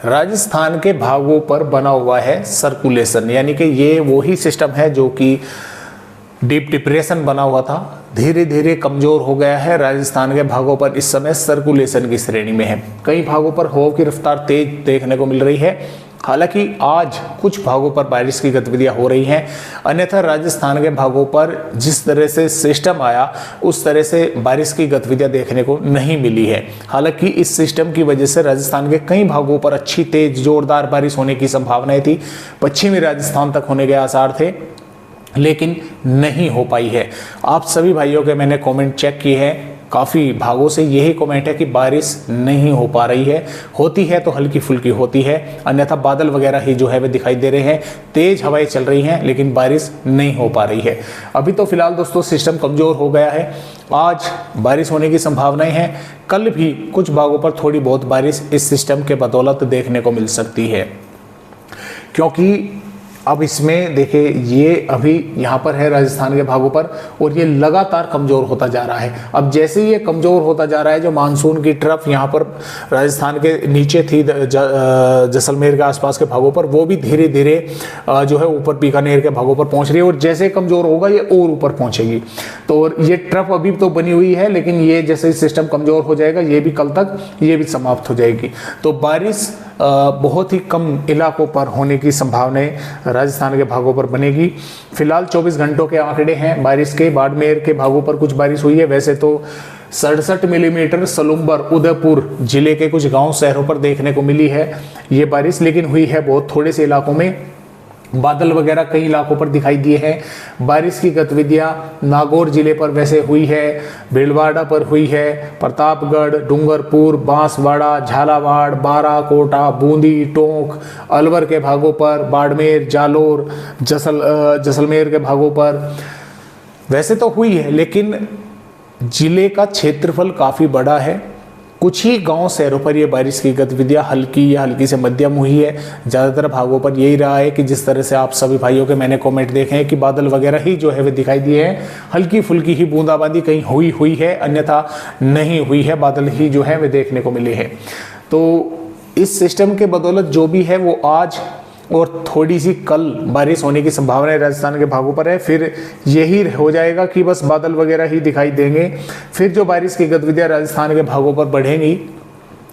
राजस्थान के भागों पर बना हुआ है सर्कुलेशन, यानी कि ये वही सिस्टम है जो कि डीप डिप्रेशन बना हुआ था, धीरे धीरे कमजोर हो गया है। राजस्थान के भागों पर इस समय सर्कुलेशन की श्रेणी में है। कई भागों पर हवा की रफ्तार तेज देखने को मिल रही है। हालांकि आज कुछ भागों पर बारिश की गतिविधियां हो रही हैं, अन्यथा राजस्थान के भागों पर जिस तरह से सिस्टम आया उस तरह से बारिश की गतिविधियां देखने को नहीं मिली है। हालांकि इस सिस्टम की वजह से राजस्थान के कई भागों पर अच्छी तेज जोरदार बारिश होने की संभावनाएं थी, पश्चिमी राजस्थान तक होने के आसार थे, लेकिन नहीं हो पाई है। आप सभी भाइयों के मैंने कमेंट चेक किए हैं, काफ़ी भागों से यही कमेंट है कि बारिश नहीं हो पा रही है, होती है तो हल्की फुल्की होती है, अन्यथा बादल वगैरह ही जो है वे दिखाई दे रहे हैं, तेज हवाएं चल रही हैं, लेकिन बारिश नहीं हो पा रही है। अभी तो फिलहाल दोस्तों सिस्टम कमज़ोर हो गया है, आज बारिश होने की संभावनाएं हैं, कल भी कुछ भागों पर थोड़ी बहुत बारिश इस सिस्टम के बदौलत देखने को मिल सकती है। क्योंकि अब इसमें देखिए ये अभी यहाँ पर है राजस्थान के भागों पर, और ये लगातार कमज़ोर होता जा रहा है। अब जैसे ये कमज़ोर होता जा रहा है, जो मानसून की ट्रफ यहाँ पर राजस्थान के नीचे थी जैसलमेर के आसपास के भागों पर, वो भी धीरे धीरे जो है ऊपर बीकानेर के भागों पर पहुँच रही है, और जैसे कमज़ोर होगा ये और ऊपर पहुँचेगी। तो ये ट्रफ अभी तो बनी हुई है, लेकिन ये जैसे सिस्टम कमज़ोर हो जाएगा ये भी कल तक ये भी समाप्त हो जाएगी। तो बारिश बहुत ही कम इलाकों पर होने की संभावनाएं राजस्थान के भागों पर बनेगी। फिलहाल 24 घंटों के आंकड़े हैं बारिश के। बाड़मेर के भागों पर कुछ बारिश हुई है, वैसे तो 67 मिलीमीटर सलुम्बर उदयपुर जिले के कुछ गांव शहरों पर देखने को मिली है ये बारिश, लेकिन हुई है बहुत थोड़े से इलाकों में। बादल वगैरह कई इलाकों पर दिखाई दिए हैं। बारिश की गतिविधियां नागौर जिले पर वैसे हुई है, भीलवाड़ा पर हुई है, प्रतापगढ़, डूंगरपुर, बांसवाड़ा, झालावाड़, बारा, कोटा, बूंदी, टोंक, अलवर के भागों पर, बाड़मेर, जालोर, जैसलमेर के भागों पर वैसे तो हुई है, लेकिन जिले का क्षेत्रफल काफ़ी बड़ा है। कुछ ही गांव शहरों पर ये बारिश की गतिविधियां हल्की या हल्की से मध्यम हुई है। ज़्यादातर भागों पर यही रहा है कि जिस तरह से आप सभी भाइयों के मैंने कमेंट देखे हैं कि बादल वगैरह ही जो है वे दिखाई दिए हैं, हल्की फुल्की ही बूंदाबांदी कहीं हुई है, अन्यथा नहीं हुई है, बादल ही जो है वे देखने को मिले हैं। तो इस सिस्टम के बदौलत जो भी है वो आज और थोड़ी सी कल बारिश होने की संभावना राजस्थान के भागों पर है, फिर यही हो जाएगा कि बस बादल वगैरह ही दिखाई देंगे। फिर जो बारिश की गतिविधियां राजस्थान के भागों पर बढ़ेंगी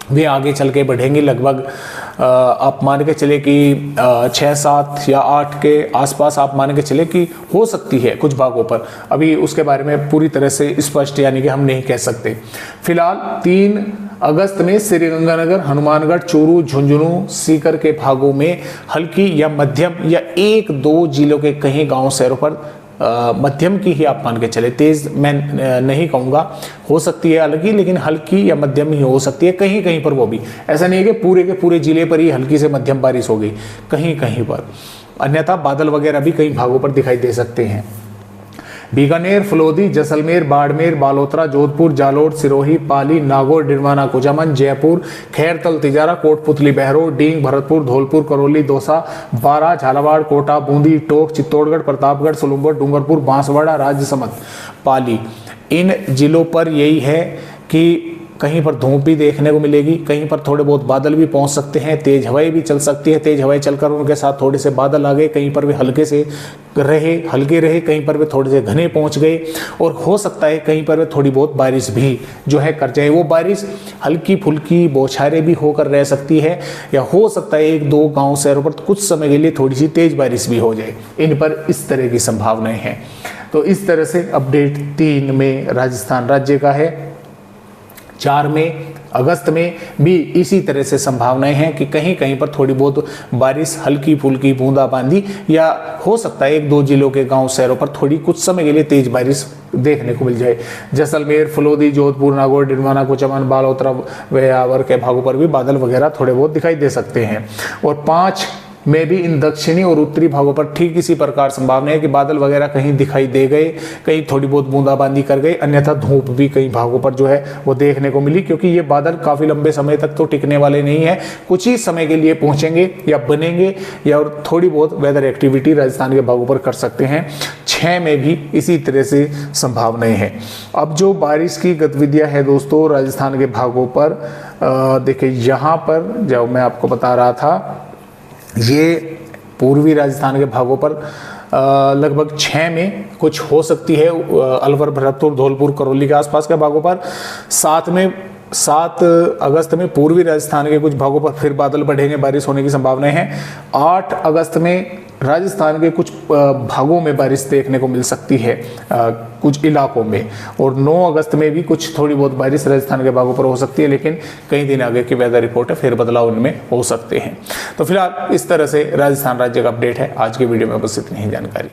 वे आगे चल के बढ़ेंगी। लगभग आप मान के चले कि 6, 7 या 8 के आसपास आप मान के चले कि हो सकती है कुछ भागों पर। अभी उसके बारे में पूरी तरह से स्पष्ट यानी कि हम नहीं कह सकते। फिलहाल 3 अगस्त में श्रीगंगानगर, हनुमानगढ़, चूरू, झुंझुनू, सीकर के भागों में हल्की या मध्यम या 1-2 जिलों के कहीं गांव शहरों पर मध्यम की ही आप मान के चले, तेज मैं नहीं कहूँगा, हो सकती है हल्की, लेकिन हल्की या मध्यम ही हो सकती है कहीं कहीं पर। वो भी ऐसा नहीं है कि पूरे के पूरे जिले पर ही हल्की से मध्यम बारिश हो गई, कहीं कहीं पर, अन्यथा बादल वगैरह भी कई भागों पर दिखाई दे सकते हैं। बीकानेर, फलोदी, जैसलमेर, बाड़मेर, बालोतरा, जोधपुर, जालोर, सिरोही, पाली, नागौर, डिडवाना, कुचामन, जयपुर, खैरतल, तिजारा, कोटपुतली, बहरोड, डींग, भरतपुर, धौलपुर, करौली, दौसा, बारा, झालावाड़, कोटा, बूंदी, टोंक, चित्तौड़गढ़, प्रतापगढ़, सलूम्बर, डूंगरपुर, बांसवाड़ा, राजसमंद, पाली, इन जिलों पर यही है कि कहीं पर धूप भी देखने को मिलेगी, कहीं पर थोड़े बहुत बादल भी पहुंच सकते हैं, तेज हवाएं भी चल सकती है। तेज हवाएं चलकर उनके साथ थोड़े से बादल आ गए, कहीं पर वे हल्के रहे, कहीं पर वे थोड़े से घने पहुंच गए, और हो सकता है कहीं पर वे थोड़ी बहुत बारिश भी जो है कर जाए। वो बारिश हल्की फुल्की बौछारें भी होकर रह सकती है, या हो सकता है 1-2 गाँव शहरों पर कुछ समय के लिए थोड़ी सी तेज बारिश भी हो जाए। इन पर इस तरह की संभावनाएं हैं। तो इस तरह से अपडेट 3 में राजस्थान राज्य का है। 4 में अगस्त में भी इसी तरह से संभावनाएं हैं कि कहीं कहीं पर थोड़ी बहुत बारिश, हल्की फुल्की बूंदाबांदी, या हो सकता है 1-2 जिलों के गांव शहरों पर थोड़ी कुछ समय के लिए तेज बारिश देखने को मिल जाए। जैसलमेर, फलोदी, जोधपुर, नागौर, डिडवाना, कुचामन, बालोतरा, व्यावर के भागों पर भी बादल वगैरह थोड़े बहुत दिखाई दे सकते हैं। और 5 में भी इन दक्षिणी और उत्तरी भागों पर ठीक इसी प्रकार संभावना है कि बादल वगैरह कहीं दिखाई दे गए, कहीं थोड़ी बहुत बूंदाबांदी कर गई, अन्यथा धूप भी कई भागों पर जो है वो देखने को मिली, क्योंकि ये बादल काफी लंबे समय तक तो टिकने वाले नहीं है, कुछ ही समय के लिए पहुंचेंगे या बनेंगे या और थोड़ी बहुत वेदर एक्टिविटी राजस्थान के भागों पर कर सकते हैं। 6 में भी इसी तरह से संभावनाएं हैं। अब जो बारिश की गतिविधियां है दोस्तों राजस्थान के भागों पर, देखिए यहाँ पर जो मैं आपको बता रहा था, ये पूर्वी राजस्थान के भागों पर लगभग 6 में कुछ हो सकती है, अलवर, भरतपुर, धौलपुर, करौली के आसपास के भागों पर। 7 अगस्त में पूर्वी राजस्थान के कुछ भागों पर फिर बादल बढ़ेंगे, बारिश होने की संभावनाएं हैं। 8 अगस्त में राजस्थान के कुछ भागों में बारिश देखने को मिल सकती है, कुछ इलाकों में, और 9 अगस्त में भी कुछ थोड़ी बहुत बारिश राजस्थान के भागों पर हो सकती है, लेकिन कई दिन आगे की वेदर रिपोर्ट है, फिर बदलाव उनमें हो सकते हैं। तो फिलहाल इस तरह से राजस्थान राज्य का अपडेट है। आज के वीडियो में बस इतनी ही जानकारी।